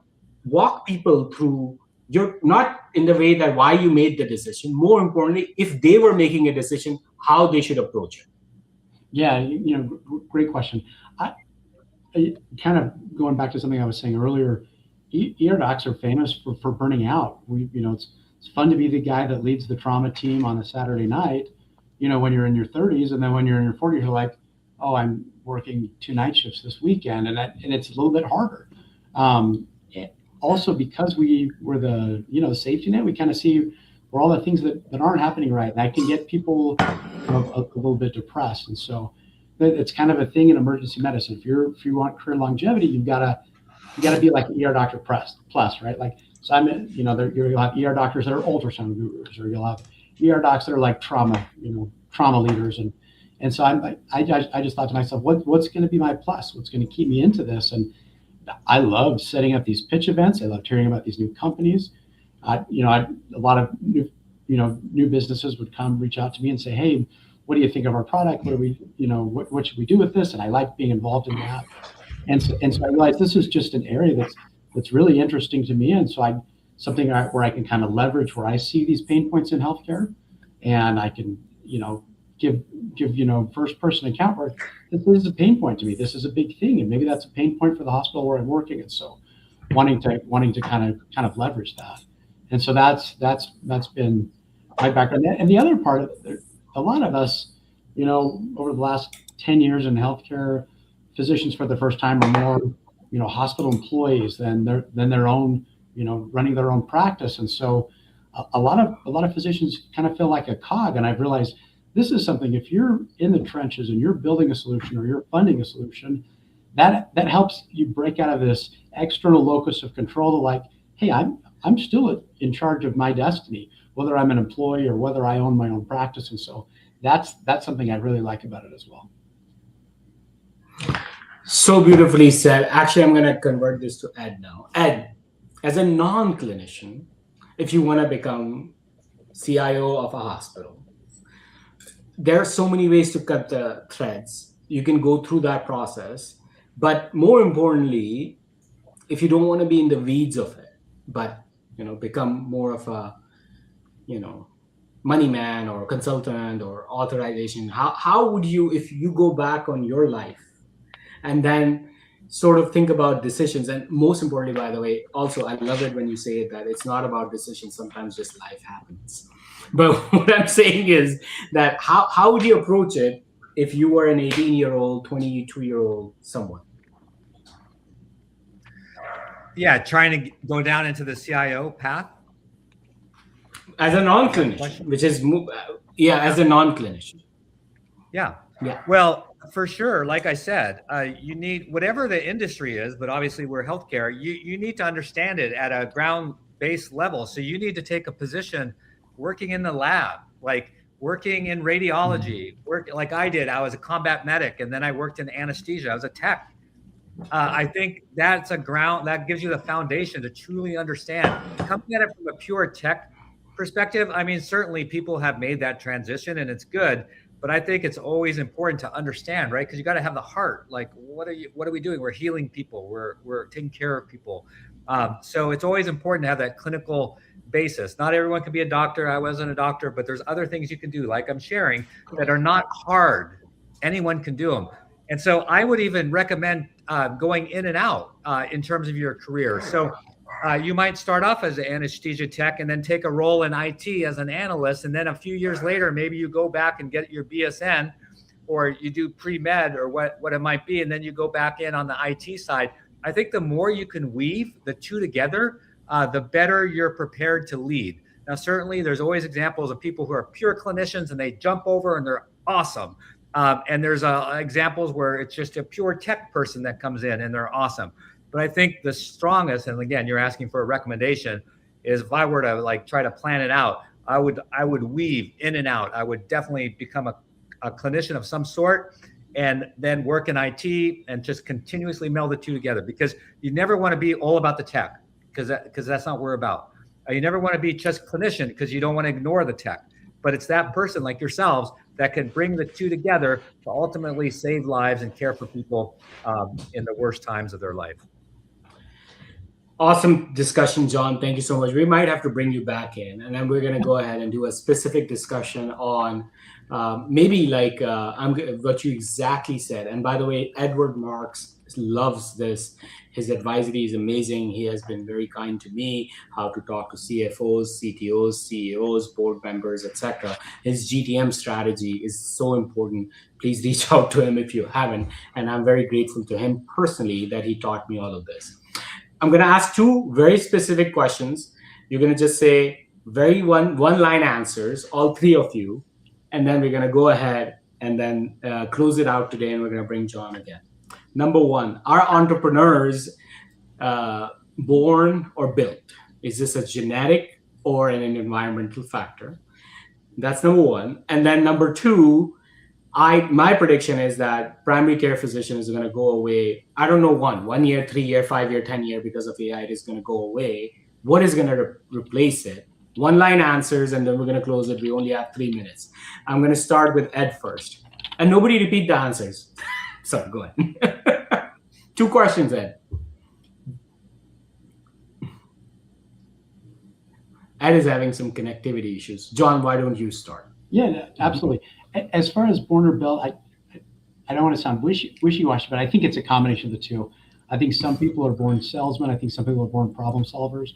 walk people through. You're not in the way that why you made the decision. More importantly, if they were making a decision, how they should approach it. Yeah, great question. Kind of going back to something I was saying earlier, ER docs are famous for burning out. It's fun to be the guy that leads the trauma team on a Saturday night, when you're in your 30s, and then when you're in your 40s, you're like, oh, I'm working 2 night shifts this weekend, and it's a little bit harder. Also, because we were the safety net, we kind of see where all the things that aren't happening right, and that can get people a little bit depressed, and so it's kind of a thing in emergency medicine. If you want career longevity, you gotta be like an ER doctor plus, right? Like, so you'll have ER doctors that are ultrasound gurus, or you'll have ER docs that are like trauma leaders, and so I just thought to myself, what's going to be my plus? What's going to keep me into this? And I love setting up these pitch events. I love hearing about these new companies. A lot of new businesses would come reach out to me and say, hey, what do you think of our product? What should we do with this? And I like being involved in that. And so I realized this is just an area that's really interesting to me. And so something where I can kind of leverage where I see these pain points in healthcare, and I can, give first person account where this is a pain point to me. This is a big thing. And maybe that's a pain point for the hospital where I'm working. And so wanting to kind of leverage that. And so that's been my background. And the other part of it, a lot of us, over the last 10 years in healthcare, physicians for the first time are more, hospital employees than their own, running their own practice. And so a lot of physicians kind of feel like a cog. And I've realized this is something, if you're in the trenches and you're building a solution or you're funding a solution, that helps you break out of this external locus of control to like, hey, I'm still in charge of my destiny, whether I'm an employee or whether I own my own practice. And so that's something I really like about it as well. So beautifully said. Actually, I'm going to convert this to Ed now. Ed, as a non-clinician, if you want to become CIO of a hospital, there are so many ways to cut the threads. You can go through that process. But more importantly, if you don't want to be in the weeds of it, but become more of a money man or consultant or authorization, how would you, if you go back on your life and then sort of think about decisions? And most importantly, by the way, also I love it when you say that it's not about decisions, sometimes just life happens. But what I'm saying is that how would you approach it if you were an 18-year-old, 22-year-old someone? Yeah, trying to go down into the CIO path. As a non-clinician, which is, as a non-clinician. Yeah. Well, for sure, like I said, you need, whatever the industry is, but obviously we're healthcare, you need to understand it at a ground-based level. So you need to take a position working in the lab, like working in radiology, work like I did. I was a combat medic, and then I worked in anesthesia. I was a tech. I think that's a ground that gives you the foundation to truly understand. Coming at it from a pure tech perspective, I mean, certainly people have made that transition and it's good, but I think it's always important to understand, right? Because you got to have the heart. Like, what are we doing? We're healing people. We're taking care of people. So it's always important to have that clinical basis. Not everyone can be a doctor. I wasn't a doctor, but there's other things you can do, like I'm sharing, that are not hard. Anyone can do them. And so I would even recommend going in and out in terms of your career. So you might start off as an anesthesia tech and then take a role in IT as an analyst. And then a few years later, maybe you go back and get your BSN, or you do pre-med or what it might be. And then you go back in on the IT side. I think the more you can weave the two together, the better you're prepared to lead. Now, certainly there's always examples of people who are pure clinicians and they jump over and they're awesome. And there's examples where it's just a pure tech person that comes in and they're awesome. But I think the strongest, and again, you're asking for a recommendation, is if I were to like try to plan it out, I would weave in and out. I would definitely become a clinician of some sort and then work in IT and just continuously meld the two together, because you never want to be all about the tech, because that's not what we're about. You never want to be just clinician because you don't want to ignore the tech, but it's that person like yourselves that can bring the two together to ultimately save lives and care for people in the worst times of their life. Awesome discussion, John. Thank you so much. We might have to bring you back in, and then we're going to go ahead and do a specific discussion on maybe like what you exactly said. And by the way, Edward Marks loves this. His advisory is amazing. He has been very kind to me, how to talk to CFOs, CTOs, CEOs, board members, etc. His GTM strategy is so important. Please reach out to him if you haven't. And I'm very grateful to him personally that he taught me all of this. I'm going to ask two very specific questions. You're going to just say very one line answers, all three of you, and then we're going to go ahead and then close it out today, and we're going to bring John again. Number one, are entrepreneurs born or built? Is this a genetic or an environmental factor? That's number one. And then number two, my prediction is that primary care physician is going to go away. I don't know, 1 year, 3 year, 5 year, 10 year, because of AI, it is going to go away. What is going to replace it? One line answers, and then we're going to close it. We only have 3 minutes. I'm going to start with Ed first. And nobody repeat the answers. Sorry, go ahead. 2 questions, Ed. Ed is having some connectivity issues. John, why don't you start? Yeah, absolutely. As far as born or built, I don't want to sound wishy-washy, but I think it's a combination of the two. I think some people are born salesmen. I think some people are born problem solvers.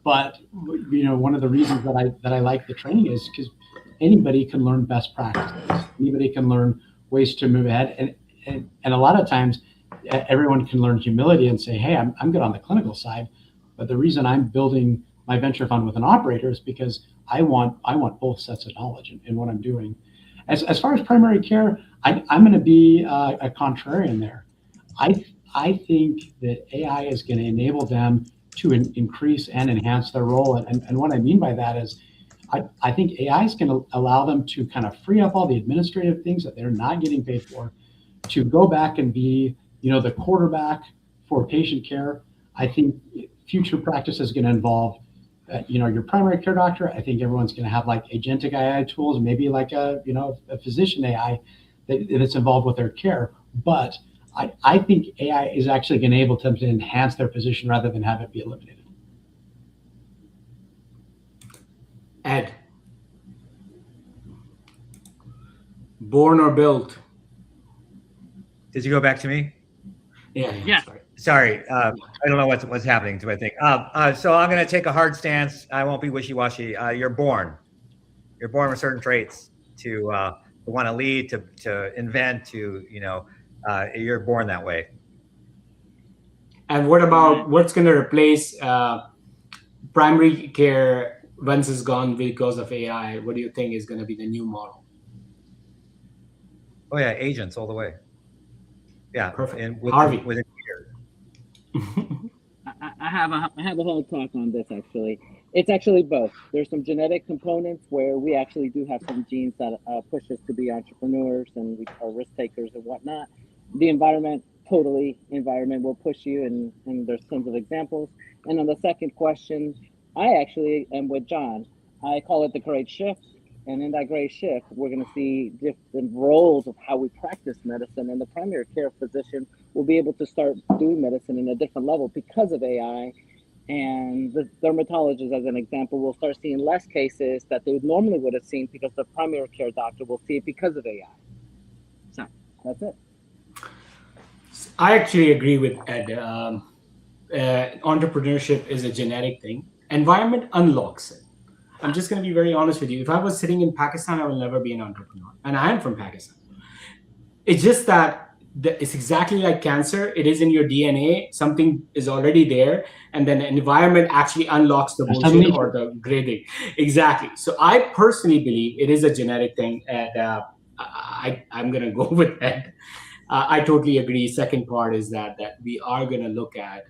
But one of the reasons that I like the training is because anybody can learn best practices. Anybody can learn ways to move ahead, and a lot of times everyone can learn humility and say, "Hey, I'm good on the clinical side," but the reason I'm building my venture fund with an operator is because I want both sets of knowledge in what I'm doing. As far as primary care, I'm going to be a contrarian there. I think that AI is going to enable them to increase and enhance their role. And what I mean by that is I think AI is going to allow them to kind of free up all the administrative things that they're not getting paid for, to go back and be, the quarterback for patient care. I think future practice is going to involve your primary care doctor. I think everyone's going to have like agentic AI tools, maybe like a physician AI that's involved with their care. But I think AI is actually going to enable them to enhance their position rather than have it be eliminated. Ed, born or built? Did you go back to me? Yeah. Sorry, I don't know what's happening to my thing. So I'm going to take a hard stance. I won't be wishy-washy. You're born with certain traits to want to lead, to invent, you're born that way. And what about what's going to replace primary care once it's gone because of AI? What do you think is going to be the new model? Oh yeah, agents all the way. Yeah, perfect. And Harvey, within I have a whole talk on this actually. It's actually both. There's some genetic components where we actually do have some genes that push us to be entrepreneurs and we are risk takers and whatnot. The environment will push you, and there's tons of examples. And on the second question, I actually am with John. I call it the great shift. And in that great shift, we're going to see different roles of how we practice medicine. And the primary care physician will be able to start doing medicine in a different level because of AI. And the dermatologist, as an example, will start seeing less cases that they normally would have seen because the primary care doctor will see it because of AI. So that's it. I actually agree with Ed. Entrepreneurship is a genetic thing. Environment unlocks it. I'm just going to be very honest with you. If I was sitting in Pakistan, I will never be an entrepreneur. And I am from Pakistan. It's just that it's exactly like cancer. It is in your DNA. Something is already there. And then the environment actually unlocks the bullshit or the grading. Exactly. So I personally believe it is a genetic thing. And I'm going to go with that. I totally agree. Second part is that we are going to look at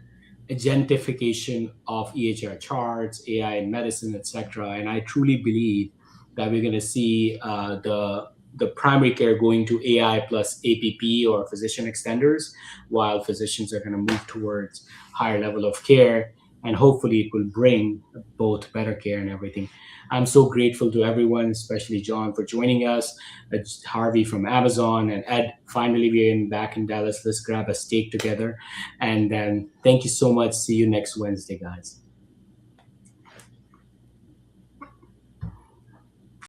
agentification of EHR charts, AI in medicine, etc. And I truly believe that we're going to see the the primary care going to AI plus APP or physician extenders, while physicians are going to move towards higher level of care, and hopefully it will bring both better care and everything. I'm so grateful to everyone, especially John, for joining us, Harvey from Amazon, and Ed. Finally, we're back in Dallas. Let's grab a steak together. And then thank you so much. See you next Wednesday, guys.